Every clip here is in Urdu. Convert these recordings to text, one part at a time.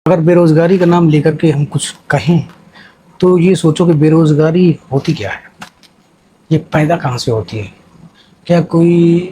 اگر بے روزگاری کا نام لے کر کے ہم کچھ کہیں تو یہ سوچو کہ بے روزگاری ہوتی کیا ہے، یہ پیدا کہاں سے ہوتی ہے؟ کیا کوئی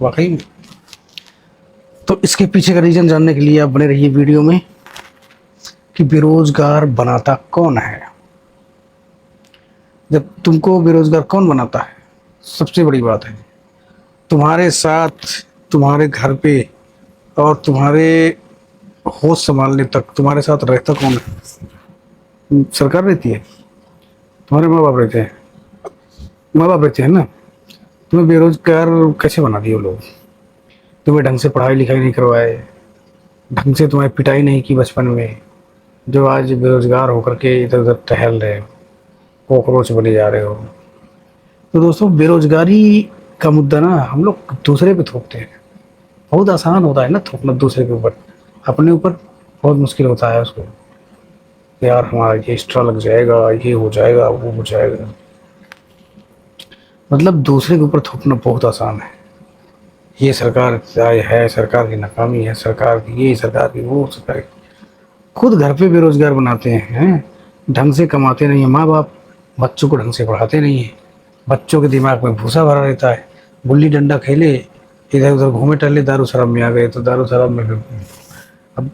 واقعی میں؟ تو اس کے پیچھے کا ریزن جاننے کے لیے آپ بنے رہیے ویڈیو میں کہ بے روزگار بناتا کون ہے۔ جب تم کو بے روزگار کون بناتا ہے، سب سے بڑی بات ہے تمہارے ساتھ، تمہارے گھر پہ اور تمہارے ہوش سنبھالنے تک تمہارے ساتھ رہتا کون ہے؟ سرکار رہتی ہے، تمہارے ماں باپ رہتے ہیں، ماں باپ رہتے ہیں نا۔ تمہیں بے روزگار کیسے بنا دیے وہ لوگ؟ تمہیں ڈھنگ سے پڑھائی لکھائی نہیں کروائے، ڈھنگ سے تمہیں پٹائی نہیں کی بچپن میں، جو آج بے روزگار ہو کر کے ادھر ادھر ٹہل رہے ہو، کوکروچ بنے جا رہے ہو۔ تو دوستوں، بے روزگاری کا مدعا نا ہم لوگ دوسرے پہ تھوپتے ہیں۔ بہت آسان ہوتا ہے نا تھوپنا دوسرے کے اوپر، اپنے اوپر بہت مشکل ہوتا ہے اس کو کہ یار ہمارا یہ ایکسٹرا لگ جائے گا، یہ ہو جائے گا، وہ ہو جائے گا۔ مطلب دوسرے کے اوپر تھوپنا بہت آسان ہے، یہ سرکار ہے، سرکار کی ناکامی ہے، سرکار کی یہ، سرکار کی وہ، سرکار کی۔ خود گھر پہ بے روزگار بناتے ہیں، ڈھنگ سے کماتے نہیں ہیں ماں باپ، بچوں کو ڈھنگ سے پڑھاتے نہیں ہیں، بچوں کے دماغ میں بھوسا بھرا رہتا ہے، گلی ڈنڈا کھیلے، ادھر ادھر گھومے ٹہلے، دارو شراب میں آ گئے تو دارو شراب میں اب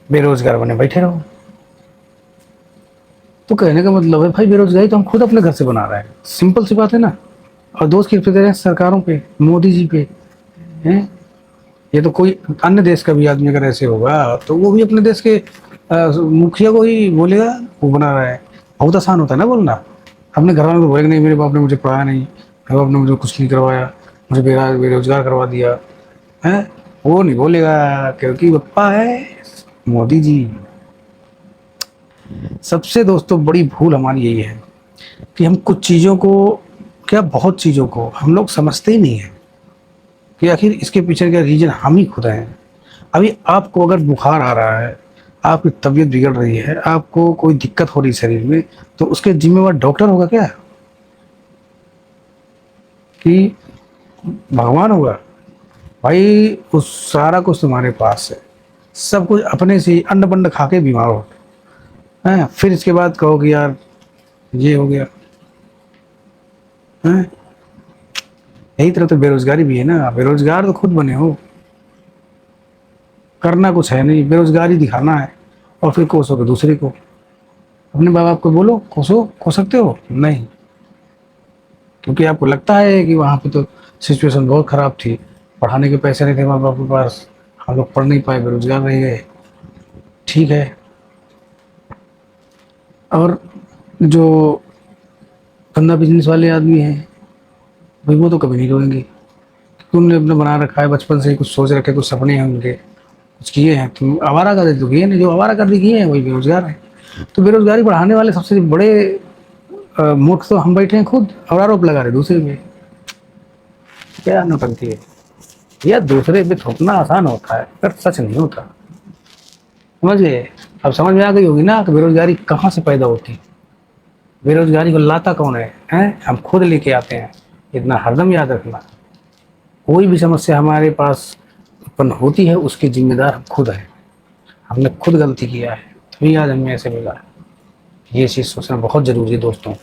بے روزگار بنے بیٹھے رہو۔ تو کہنے کا مطلب ہے بھائی بے روزگاری تو ہم خود اپنے گھر سے بنا رہے ہیں، سمپل سی بات ہے نا۔ اور دوست کی فکر ہے سرکاروں پہ، مودی جی پہ ہیں۔ یہ تو کوئی انیہ دیش کا بھی آدمی اگر ایسے ہوگا تو وہ بھی اپنے دیش کے مکھیا کو ہی بولے گا وہ بنا رہا ہے۔ بہت آسان ہوتا ہے نا بولنا، اپنے گھر والوں کو بولے گا نہیں میرے باپ نے مجھے پڑھایا نہیں، میرے باپ نے مجھے کچھ نہیں کروایا، مجھے بے روزگار کروا دیا ہے، وہ نہیں بولے گا کیونکہ پپا ہے مودی جی۔ سب سے دوستوں بڑی بھول ہماری یہی ہے کہ ہم کچھ چیزوں کو، کیا بہت چیزوں کو ہم لوگ سمجھتے ہی نہیں ہیں کہ آخر اس کے پیچھے کا ریجن ہم ہی خود ہیں۔ ابھی آپ کو اگر بخار آ رہا ہے، آپ کی طبیعت بگڑ رہی ہے، آپ کو کوئی دقت ہو رہی ہے شریر میں، تو اس کے ذمہ وار ڈاکٹر ہوگا کیا کہ بھگوان ہوگا؟ بھائی اس سارا کچھ تمہارے پاس ہے، سب کچھ اپنے سے انڈ بنڈ کھا کے بیمار ہو ہیں، پھر اس کے بعد کہو کہ یار یہ ہو گیا ہیں۔ یہی طرح تو بے روزگاری بھی ہے نا، بے روزگار تو خود بنے ہو، کرنا کچھ ہے نہیں، بے روزگاری دکھانا ہے اور پھر کوسو کہ دوسرے کو۔ اپنے ماں باپ کو بولو کوسو، کو سکتے ہو نہیں، کیونکہ آپ کو لگتا ہے کہ وہاں پہ تو سچویشن بہت خراب تھی، پڑھانے کے پیسے نہیں تھے ماں باپ کے پاس، ہم لوگ پڑھ نہیں پائے، بے روزگار رہ گئے، ٹھیک ہے۔ اور جو گندا بزنس والے آدمی ہیں بھائی وہ تو کبھی نہیں روئیں گے، کیونکہ انہوں نے اپنا بنا رکھا ہے بچپن سے ہی، کچھ سوچ رکھے، کچھ سپنے ہیں ان کے، کچھ کیے ہیں۔ تم آوارہ گردی تو کیے نہیں، جو آوارہ گردی کیے ہیں وہی بے روزگار ہیں۔ تو بے روزگاری بڑھانے والے سب سے بڑے مورخ تو ہم بیٹھے ہیں خود، اور آروپ لگا رہے دوسرے پہ۔ کیا نوٹنکی ہے یہ، دوسرے پہ تھوپنا آسان ہوتا ہے پر سچ نہیں ہوتا، سمجھ گئے؟ اب سمجھ میں آ گئی ہوگی نا کہ بے روزگاری کہاں سے پیدا ہوتی ہے، بے روزگاری کو لاتا کون ہے؟ ہم خود لے کے آتے ہیں، اتنا ہر دم یاد رکھنا۔ کوئی بھی سمسیا ہمارے پاس اتپن ہوتی ہے اس کے ذمہ دار ہم خود ہیں، ہم نے خود غلطی کیا ہے تبھی آج ہمیں ایسے ملا ہے۔ یہ چیز سوچنا بہت ضروری ہے دوستوں۔